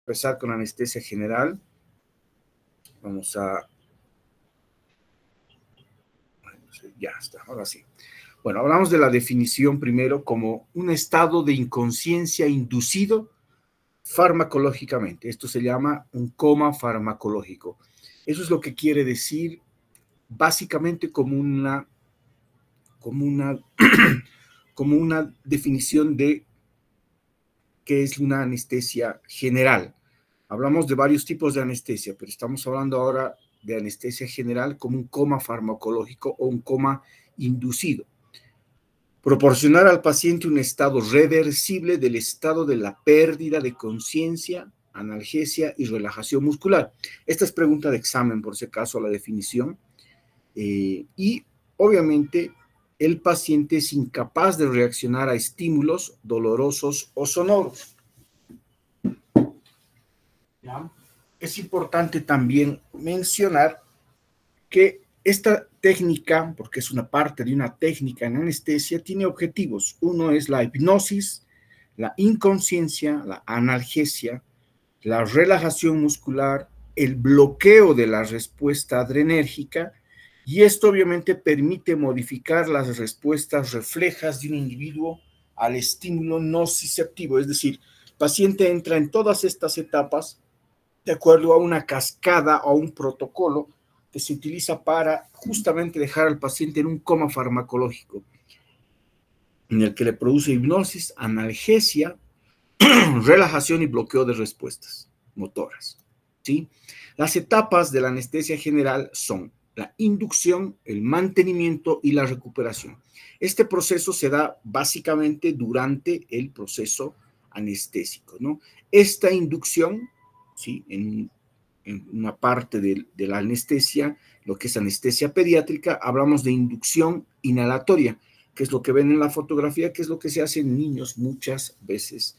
empezar con anestesia general. Vamos a... Ya está, ahora sí. Bueno, hablamos de la definición primero como un estado de inconsciencia inducido farmacológicamente. Esto se llama un coma farmacológico. Eso es lo que quiere decir básicamente como una definición de qué es una anestesia general. Hablamos de varios tipos de anestesia, pero estamos hablando ahora de anestesia general como un coma farmacológico o un coma inducido. Proporcionar al paciente un estado reversible del estado de la pérdida de conciencia, analgesia y relajación muscular. Esta es pregunta de examen, por si acaso, la definición. Y obviamente el paciente es incapaz de reaccionar a estímulos dolorosos o sonoros. ¿Ya? Es importante también mencionar que esta técnica, porque es una parte de una técnica en anestesia, tiene objetivos. Uno es la hipnosis, la inconsciencia, la analgesia, la relajación muscular, el bloqueo de la respuesta adrenérgica, y esto obviamente permite modificar las respuestas reflejas de un individuo al estímulo nociceptivo, es decir, el paciente entra en todas estas etapas de acuerdo a una cascada o un protocolo que se utiliza para justamente dejar al paciente en un coma farmacológico, en el que le produce hipnosis, analgesia, relajación y bloqueo de respuestas motoras, ¿sí? Las etapas de la anestesia general son la inducción, el mantenimiento y la recuperación. Este proceso se da básicamente durante el proceso anestésico, ¿no? Esta inducción, ¿sí? En una parte de la anestesia, lo que es anestesia pediátrica, hablamos de inducción inhalatoria, que es lo que ven en la fotografía, que es lo que se hace en niños muchas veces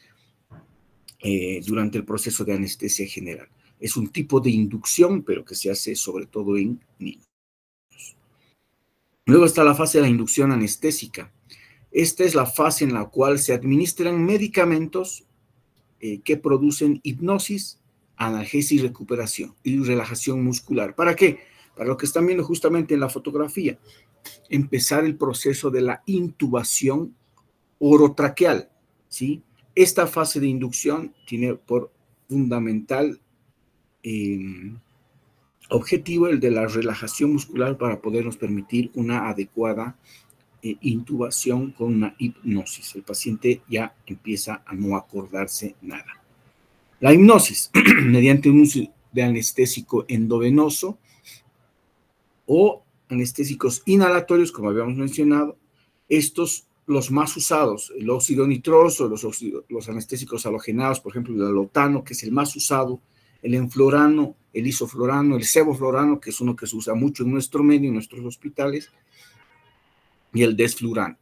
durante el proceso de anestesia general. Es un tipo de inducción, pero que se hace sobre todo en niños. Luego está la fase de la inducción anestésica. Esta es la fase en la cual se administran medicamentos que producen hipnosis, analgesia y recuperación y relajación muscular. ¿Para qué? Para lo que están viendo justamente en la fotografía. Empezar el proceso de la intubación orotraqueal, ¿sí? Esta fase de inducción tiene por fundamental objetivo el de la relajación muscular para podernos permitir una adecuada intubación con una hipnosis. El paciente ya empieza a no acordarse nada. La hipnosis, mediante un uso de anestésico endovenoso o anestésicos inhalatorios, como habíamos mencionado, estos los más usados, el óxido nitroso, los anestésicos halogenados, por ejemplo, el alotano, que es el más usado, el enflorano, el isoflorano, el sevoflurano, que es uno que se usa mucho en nuestro medio, en nuestros hospitales, y el desflurano.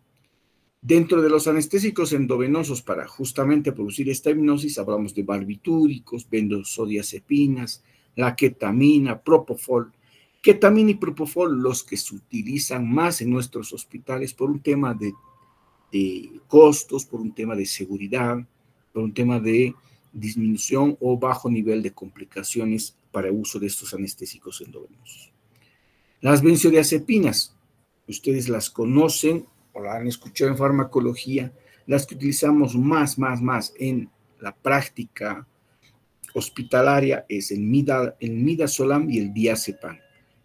Dentro de los anestésicos endovenosos para justamente producir esta hipnosis, hablamos de barbitúricos, benzodiazepinas, la ketamina, propofol. Ketamina y propofol, los que se utilizan más en nuestros hospitales por un tema de costos, por un tema de seguridad, por un tema de disminución o bajo nivel de complicaciones para el uso de estos anestésicos endovenosos. Las benzodiazepinas, ustedes las conocen o la han escuchado en farmacología, las que utilizamos más en la práctica hospitalaria es el midazolam y el diazepam,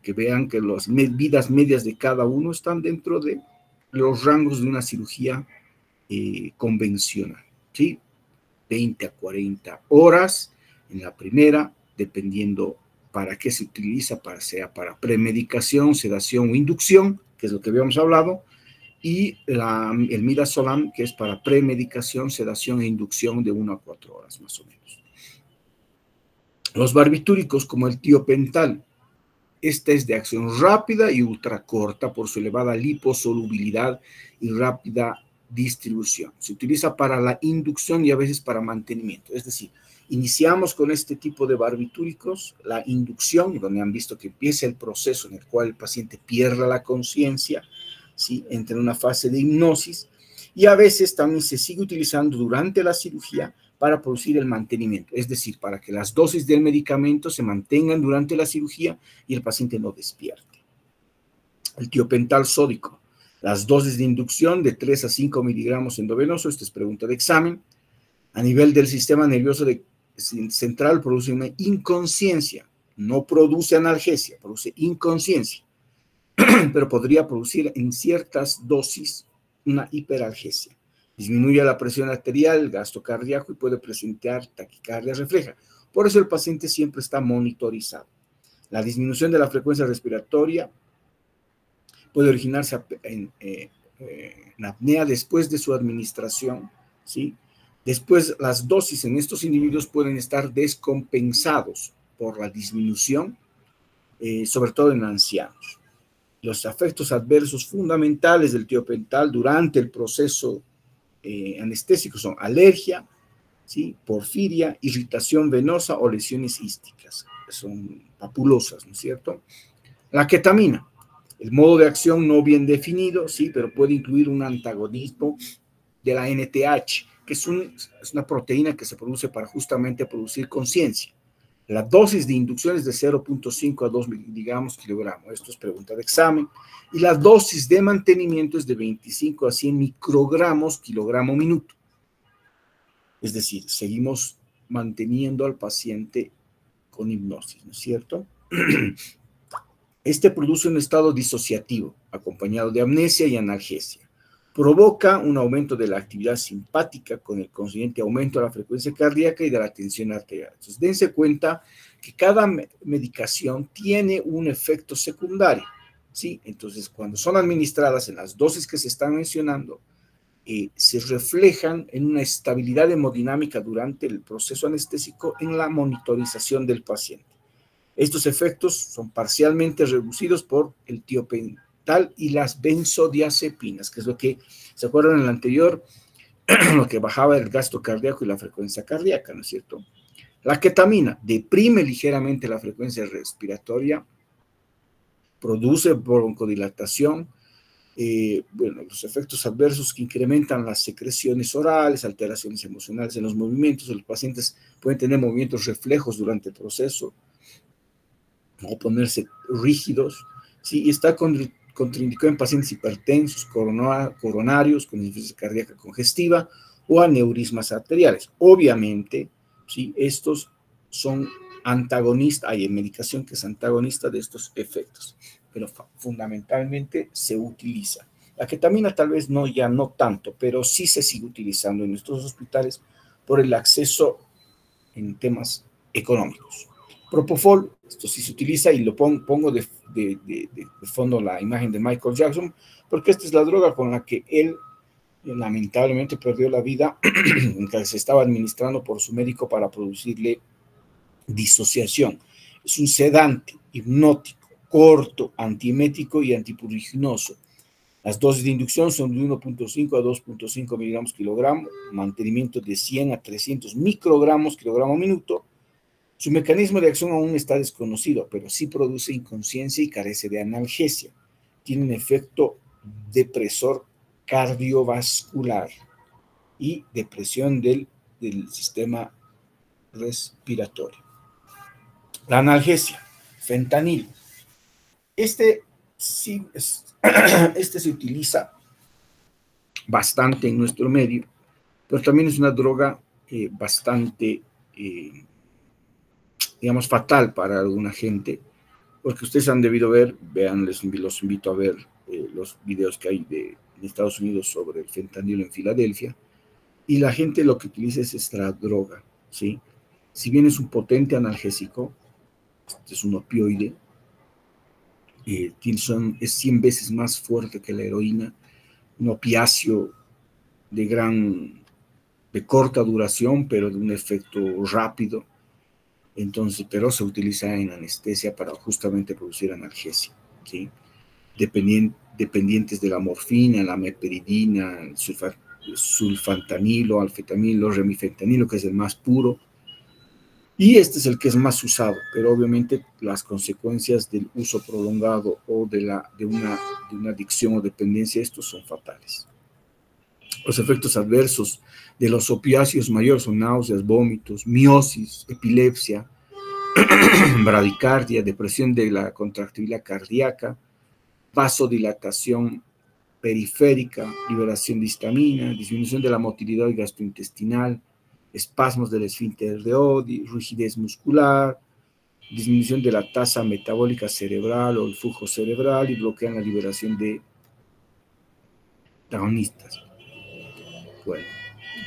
que vean que las vidas medias de cada uno están dentro de los rangos de una cirugía convencional, ¿sí? 20 a 40 horas en la primera, dependiendo para qué se utiliza, sea para premedicación, sedación o inducción, que es lo que habíamos hablado, y el midazolam, que es para premedicación, sedación e inducción de 1 a 4 horas más o menos. Los barbitúricos como el tiopental, esta es de acción rápida y ultracorta por su elevada liposolubilidad y rápida distribución. Se utiliza para la inducción y a veces para mantenimiento. Es decir, iniciamos con este tipo de barbitúricos, la inducción, donde han visto que empieza el proceso en el cual el paciente pierde la conciencia, ¿sí? Entra en una fase de hipnosis, y a veces también se sigue utilizando durante la cirugía para producir el mantenimiento, es decir, para que las dosis del medicamento se mantengan durante la cirugía y el paciente no despierte. El tiopental sódico, las dosis de inducción de 3 a 5 miligramos endovenoso, esta es pregunta de examen, a nivel del sistema nervioso central produce una inconsciencia, no produce analgesia, produce inconsciencia, pero podría producir en ciertas dosis una hiperalgesia. Disminuye la presión arterial, el gasto cardíaco y puede presentar taquicardia refleja. Por eso el paciente siempre está monitorizado. La disminución de la frecuencia respiratoria puede originarse en apnea después de su administración, ¿sí? Después, las dosis en estos individuos pueden estar descompensados por la disminución, sobre todo en ancianos. Los efectos adversos fundamentales del tiopental durante el proceso anestésico son alergia, ¿sí? Porfiria, irritación venosa o lesiones ísticas, que son papulosas, ¿no es cierto? La ketamina, el modo de acción no bien definido, sí, pero puede incluir un antagonismo de la NTH, que es una proteína que se produce para justamente producir conciencia. La dosis de inducción es de 0.5 a 2 miligramos kilogramo. Esto es pregunta de examen. Y la dosis de mantenimiento es de 25 a 100 microgramos kilogramo minuto. Es decir, seguimos manteniendo al paciente con hipnosis, ¿no es cierto? Este produce un estado disociativo, acompañado de amnesia y analgesia. Provoca un aumento de la actividad simpática con el consiguiente aumento de la frecuencia cardíaca y de la tensión arterial. Entonces, dense cuenta que cada medicación tiene un efecto secundario, ¿sí? Entonces, cuando son administradas en las dosis que se están mencionando, se reflejan en una estabilidad hemodinámica durante el proceso anestésico en la monitorización del paciente. Estos efectos son parcialmente reducidos por el tiopental y las benzodiazepinas, que es lo que, ¿se acuerdan en el anterior? Lo que bajaba el gasto cardíaco y la frecuencia cardíaca, ¿no es cierto? La ketamina deprime ligeramente la frecuencia respiratoria, produce broncodilatación, los efectos adversos que incrementan las secreciones orales, alteraciones emocionales en los movimientos, los pacientes pueden tener movimientos reflejos durante el proceso, o ponerse rígidos, ¿sí? Y está contraindicado en pacientes hipertensos, coronarios, con insuficiencia cardíaca congestiva o aneurismas arteriales. Obviamente, ¿sí? Estos son antagonistas, hay medicación que es antagonista de estos efectos, pero fundamentalmente se utiliza. La ketamina tal vez no, ya no tanto, pero sí se sigue utilizando en nuestros hospitales por el acceso en temas económicos. Propofol, esto sí se utiliza y lo pongo de fondo la imagen de Michael Jackson, porque esta es la droga con la que él lamentablemente perdió la vida, que se estaba administrando por su médico para producirle disociación. Es un sedante, hipnótico, corto, antiemético y antipuriginoso. Las dosis de inducción son de 1.5 a 2.5 miligramos kilogramo, mantenimiento de 100 a 300 microgramos kilogramo minuto. Su mecanismo de acción aún está desconocido, pero sí produce inconsciencia y carece de analgesia. Tiene un efecto depresor cardiovascular y depresión del sistema respiratorio. La analgesia, fentanilo. Este se utiliza bastante en nuestro medio, pero también es una droga bastante digamos, fatal para alguna gente, porque ustedes han debido ver, vean, los invito a ver los videos que hay en Estados Unidos sobre el fentanilo en Filadelfia, y la gente lo que utiliza es esta droga, ¿sí? Si bien es un potente analgésico, es un opioide, es 100 veces más fuerte que la heroína, un opiáceo de corta duración, pero de un efecto rápido. Entonces, pero se utiliza en anestesia para justamente producir analgesia, ¿sí? Dependientes de la morfina, la meperidina, el sulfantanilo, alfetamilo, remifentanilo, que es el más puro, y este es el que es más usado, pero obviamente las consecuencias del uso prolongado o de una adicción o dependencia, estos son fatales. Los efectos adversos de los opiáceos mayores son náuseas, vómitos, miosis, epilepsia, bradicardia, depresión de la contractibilidad cardíaca, vasodilatación periférica, liberación de histamina, disminución de la motilidad gastrointestinal, espasmos del esfínter de Oddi, rigidez muscular, disminución de la tasa metabólica cerebral o el flujo cerebral y bloquean la liberación de agonistas. Bueno,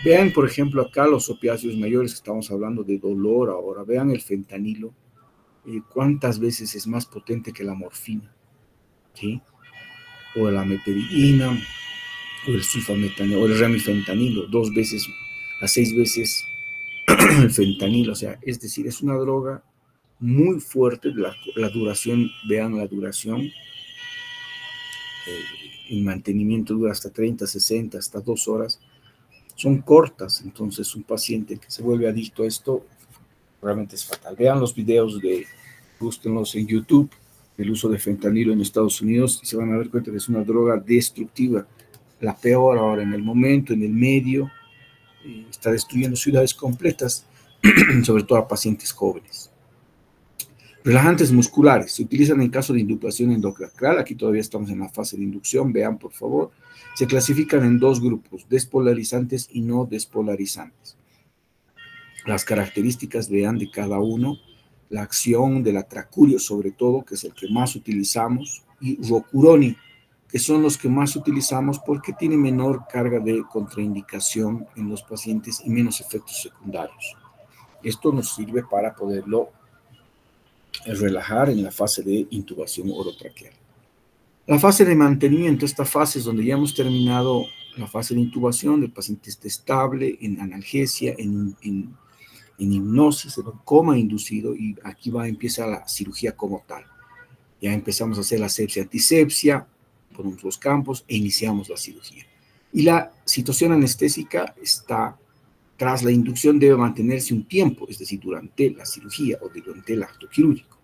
vean, por ejemplo, acá los opiáceos mayores, que estamos hablando de dolor ahora, vean el fentanilo, cuántas veces es más potente que la morfina, ¿sí? O la meperidina, o el sulfametanilo, o el remifentanilo, 2 veces a 6 veces el fentanilo, o sea, es decir, es una droga muy fuerte, la duración, vean la duración, el mantenimiento dura hasta 30, 60, hasta 2 horas, son cortas, entonces un paciente que se vuelve adicto a esto realmente es fatal. Vean los videos búsquenlos en YouTube, el uso de fentanilo en Estados Unidos y se van a dar cuenta que es una droga destructiva, la peor ahora en el momento, en el medio, está destruyendo ciudades completas, sobre todo a pacientes jóvenes. Relajantes musculares se utilizan en caso de inducción endocraneal. Aquí todavía estamos en la fase de inducción. Vean, por favor. Se clasifican en 2 grupos, despolarizantes y no despolarizantes. Las características, vean, de cada uno. La acción del atracurio, sobre todo, que es el que más utilizamos, y rocuroni, que son los que más utilizamos porque tiene menor carga de contraindicación en los pacientes y menos efectos secundarios. Esto nos sirve para poderlo relajar en la fase de intubación orotraqueal. La fase de mantenimiento, esta fase es donde ya hemos terminado la fase de intubación, el paciente está estable en analgesia, en hipnosis, en un coma inducido, y aquí empieza la cirugía como tal. Ya empezamos a hacer la asepsia antisepsia, ponemos los campos e iniciamos la cirugía. Y la situación anestésica está, tras la inducción debe mantenerse un tiempo, es decir, durante la cirugía o durante el acto quirúrgico.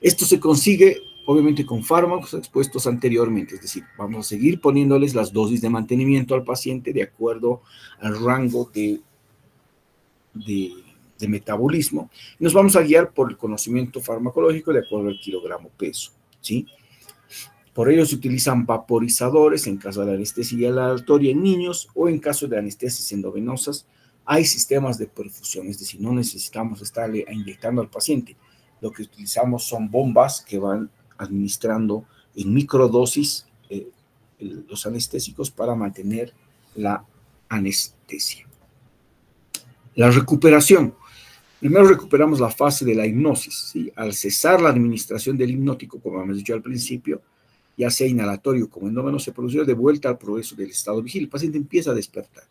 Esto se consigue, obviamente, con fármacos expuestos anteriormente, es decir, vamos a seguir poniéndoles las dosis de mantenimiento al paciente de acuerdo al rango de metabolismo. Nos vamos a guiar por el conocimiento farmacológico de acuerdo al kilogramo peso, ¿sí? Por ello se utilizan vaporizadores en caso de la anestesia aleatoria en niños o en caso de anestesias endovenosas. Hay sistemas de perfusión, es decir, no necesitamos estarle inyectando al paciente. Lo que utilizamos son bombas que van administrando en microdosis los anestésicos para mantener la anestesia. La recuperación. Primero recuperamos la fase de la hipnosis, ¿sí? Al cesar la administración del hipnótico, como hemos dicho al principio, ya sea inhalatorio como endógeno, se produce de vuelta al progreso del estado vigil. El paciente empieza a despertar.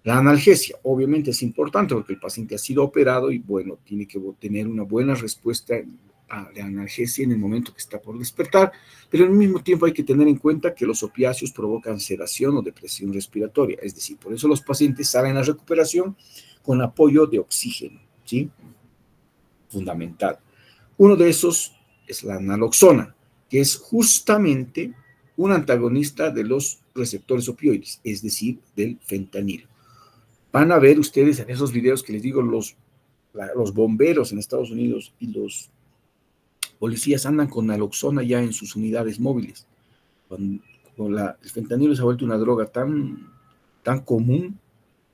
La analgesia, obviamente, es importante porque el paciente ha sido operado y, bueno, tiene que tener una buena respuesta de analgesia en el momento que está por despertar, pero al mismo tiempo hay que tener en cuenta que los opiáceos provocan sedación o depresión respiratoria, es decir, por eso los pacientes salen a recuperación con apoyo de oxígeno, ¿sí? Fundamental. Uno de esos es la naloxona, que es justamente un antagonista de los receptores opioides, es decir, del fentanilo. Van a ver ustedes en esos videos que les digo, los bomberos en Estados Unidos y los policías andan con naloxona ya en sus unidades móviles. El fentanilo se ha vuelto una droga tan común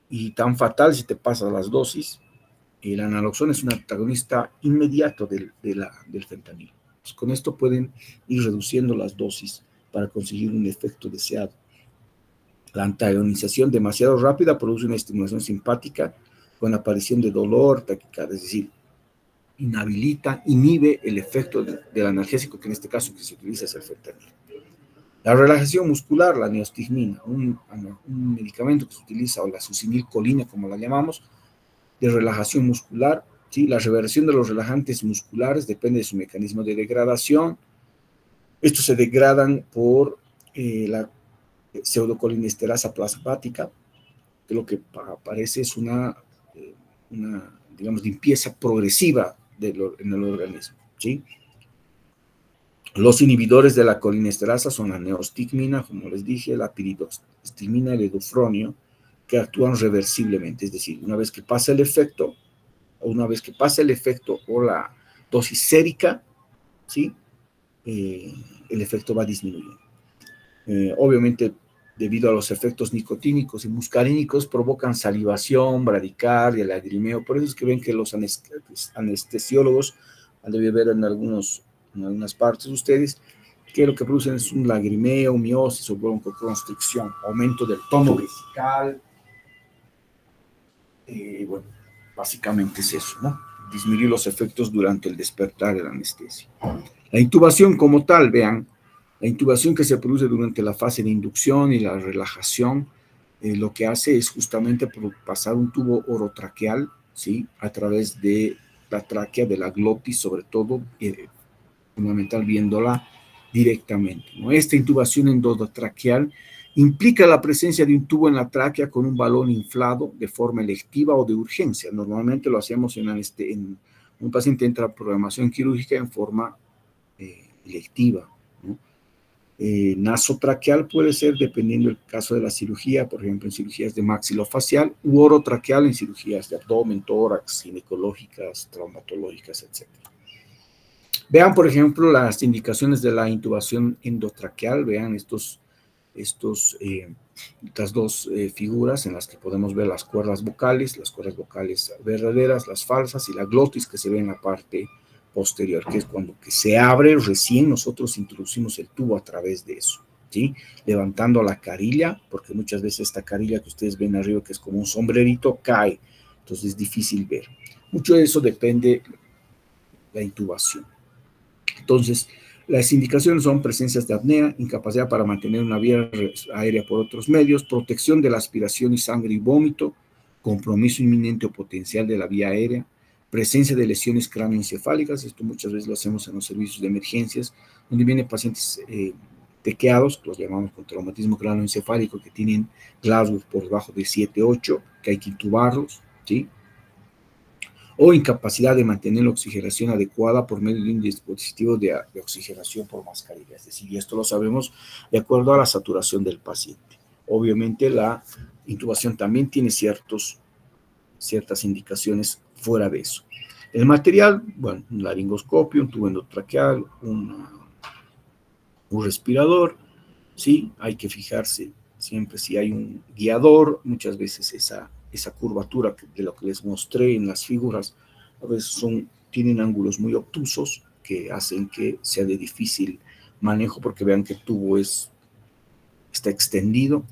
y tan fatal si te pasas las dosis. La naloxona es un antagonista inmediato del fentanilo. Pues con esto pueden ir reduciendo las dosis para conseguir un efecto deseado. La antagonización demasiado rápida produce una estimulación simpática con aparición de dolor, taquicardia, es decir, inhibe el efecto del analgésico, que en este caso que se utiliza es el fentanilo. La relajación muscular, la neostigmina, un medicamento que se utiliza, o la succinilcolina, como la llamamos, de relajación muscular, ¿sí? La reversión de los relajantes musculares depende de su mecanismo de degradación. Estos se degradan por la pseudocolinesterasa plasmática, que lo que aparece es una digamos, limpieza progresiva en el organismo, ¿sí? Los inhibidores de la colinesterasa son la neostigmina, como les dije, la piridoximina y el edufronio, que actúan reversiblemente, es decir, una vez que pasa el efecto, o la dosis sérica, ¿sí? El efecto va disminuyendo. Obviamente, debido a los efectos nicotínicos y muscarínicos, provocan salivación, bradicardia, lagrimeo. Por eso es que ven que los anestesiólogos, han de ver en algunas partes de ustedes, que lo que producen es un lagrimeo, miosis o broncoconstricción, aumento del tono vesical. Bueno, básicamente es eso, ¿no? Disminuir los efectos durante el despertar de la anestesia. La intubación como tal, vean, la intubación que se produce durante la fase de inducción y la relajación, lo que hace es justamente pasar un tubo orotraqueal, ¿sí? A través de la tráquea, de la glotis, sobre todo, fundamental viéndola directamente, ¿no? Esta intubación endotraqueal implica la presencia de un tubo en la tráquea con un balón inflado de forma electiva o de urgencia. Normalmente lo hacemos en un paciente entra a programación quirúrgica en forma electiva, ¿no? Nasotraqueal puede ser dependiendo del caso de la cirugía, por ejemplo, en cirugías de maxilofacial, u orotraqueal en cirugías de abdomen, tórax, ginecológicas, traumatológicas, etc. Vean, por ejemplo, las indicaciones de la intubación endotraqueal. Vean estas dos figuras en las que podemos ver las cuerdas vocales verdaderas, las falsas, y la glotis que se ve en la parte posterior, que es cuando que se abre, recién nosotros introducimos el tubo a través de eso, ¿sí? Levantando la carilla, porque muchas veces esta carilla que ustedes ven arriba, que es como un sombrerito, cae, entonces es difícil ver. Mucho de eso depende de la intubación. Entonces, las indicaciones son presencias de apnea, incapacidad para mantener una vía aérea por otros medios, protección de la aspiración y sangre y vómito, compromiso inminente o potencial de la vía aérea, presencia de lesiones cráneoencefálicas. Esto muchas veces lo hacemos en los servicios de emergencias, donde vienen pacientes tequeados, que los llamamos con traumatismo cráneoencefálico, que tienen Glasgow por debajo de 7-8, que hay que intubarlos, ¿sí? O incapacidad de mantener la oxigenación adecuada por medio de un dispositivo de oxigenación por mascarilla. Es decir, y esto lo sabemos de acuerdo a la saturación del paciente. Obviamente la intubación también tiene ciertas indicaciones fuera de eso. El material, bueno, un laringoscopio, un tubo endotraqueal, un respirador, ¿sí? Hay que fijarse siempre si hay un guiador. Muchas veces esa curvatura de lo que les mostré en las figuras, a veces tienen ángulos muy obtusos que hacen que sea de difícil manejo, porque vean que el tubo está extendido.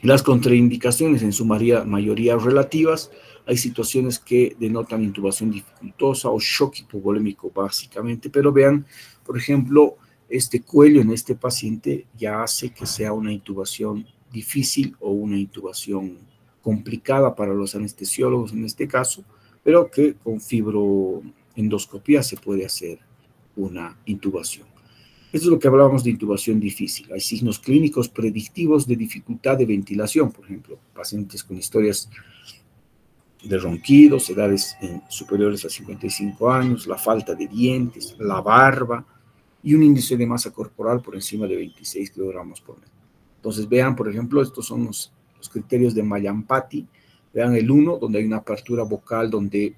Las contraindicaciones en su mayoría relativas. Hay situaciones que denotan intubación dificultosa o shock hipovolémico básicamente, pero vean, por ejemplo, este cuello en este paciente ya hace que sea una intubación difícil o una intubación complicada para los anestesiólogos en este caso, pero que con fibroendoscopía se puede hacer una intubación. Esto es lo que hablábamos de intubación difícil. Hay signos clínicos predictivos de dificultad de ventilación, por ejemplo, pacientes con historias de ronquidos, edades superiores a 55 años, la falta de dientes, la barba y un índice de masa corporal por encima de 26 kilogramos por metro. Entonces vean, por ejemplo, estos son los criterios de Mallampati. Vean el 1, donde hay una apertura vocal, donde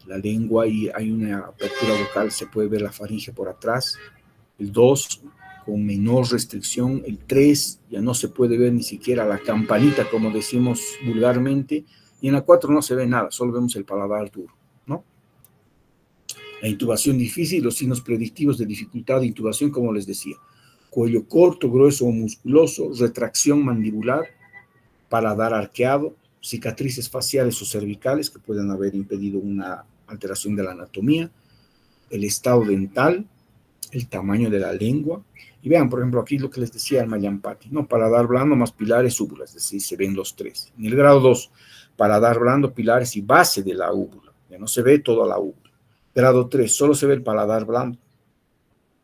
la lengua y hay una apertura vocal, se puede ver la faringe por atrás. El 2, con menor restricción. El 3, ya no se puede ver ni siquiera la campanita, como decimos vulgarmente. Y en la 4 no se ve nada, solo vemos el paladar duro, ¿no? La intubación difícil, los signos predictivos de dificultad de intubación, como les decía: cuello corto, grueso o musculoso, retracción mandibular, paladar arqueado, cicatrices faciales o cervicales que pueden haber impedido una alteración de la anatomía, el estado dental, el tamaño de la lengua. Y vean, por ejemplo, aquí lo que les decía el Mallampati, ¿no? Paladar blando más pilares, úvulas, es decir, se ven los tres. En el grado 2, paladar blando, pilares y base de la úvula, ya no se ve toda la úvula. Grado 3, solo se ve el paladar blando.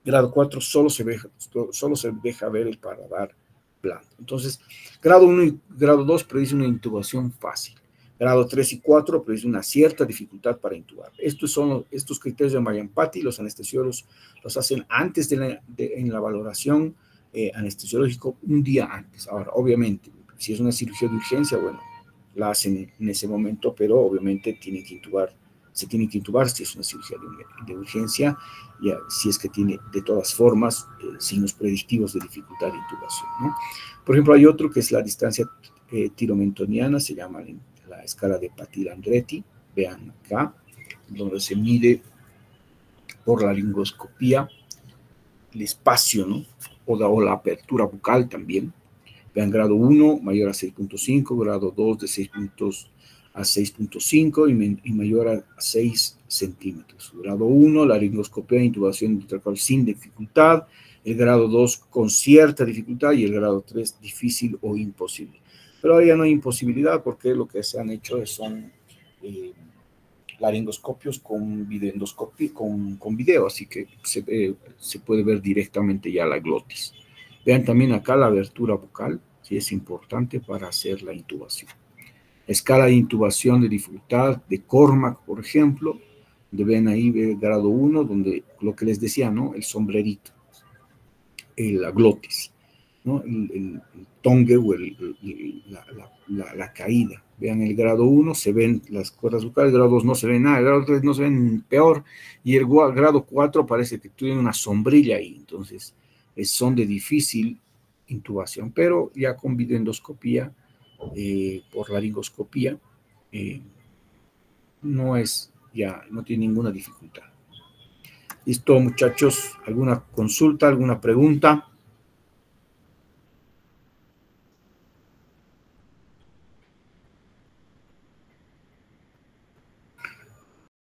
Grado 4, solo se deja ver el paladar blando. Entonces, grado 1 y grado 2 predice una intubación fácil. Grado 3 y 4, pues una cierta dificultad para intubar. Estos criterios de Mariampati, los anestesiólogos los hacen antes en la valoración anestesiológico, un día antes. Ahora, obviamente, si es una cirugía de urgencia, bueno, la hacen en ese momento, pero obviamente se tiene que intubar si es una cirugía de urgencia, y si es que tiene de todas formas signos predictivos de dificultad de intubación, ¿no? Por ejemplo, hay otro que es la distancia tiromentoniana, se llama la escala de Patti-Landretti, vean acá, donde se mide por la laringoscopía el espacio, ¿no? O la apertura bucal también. Vean, grado 1 mayor a 6.5, grado 2 de 6 puntos a 6.5 y mayor a 6 centímetros. Grado 1, laringoscopía e intubación intratracal sin dificultad. El grado 2 con cierta dificultad y el grado 3 difícil o imposible. Pero ahí ya no hay imposibilidad porque lo que se han hecho son laringoscopios con videoendoscopia, con video, así que se puede ver directamente ya la glotis. Vean también acá la abertura bucal, que es importante para hacer la intubación. Escala de intubación de dificultad de Cormack, por ejemplo, donde ven ahí el grado 1, donde lo que les decía, ¿no? El sombrerito, la glotis, ¿no? El tongue o la caída. Vean el grado 1, se ven las cuerdas bucales, el grado 2 no se ve nada, el grado 3 no se ven peor, y el grado 4 parece que tiene una sombrilla ahí, entonces son de difícil intubación, pero ya con videoendoscopía, por laringoscopía, no tiene ninguna dificultad. Listo, muchachos, ¿alguna consulta, alguna pregunta?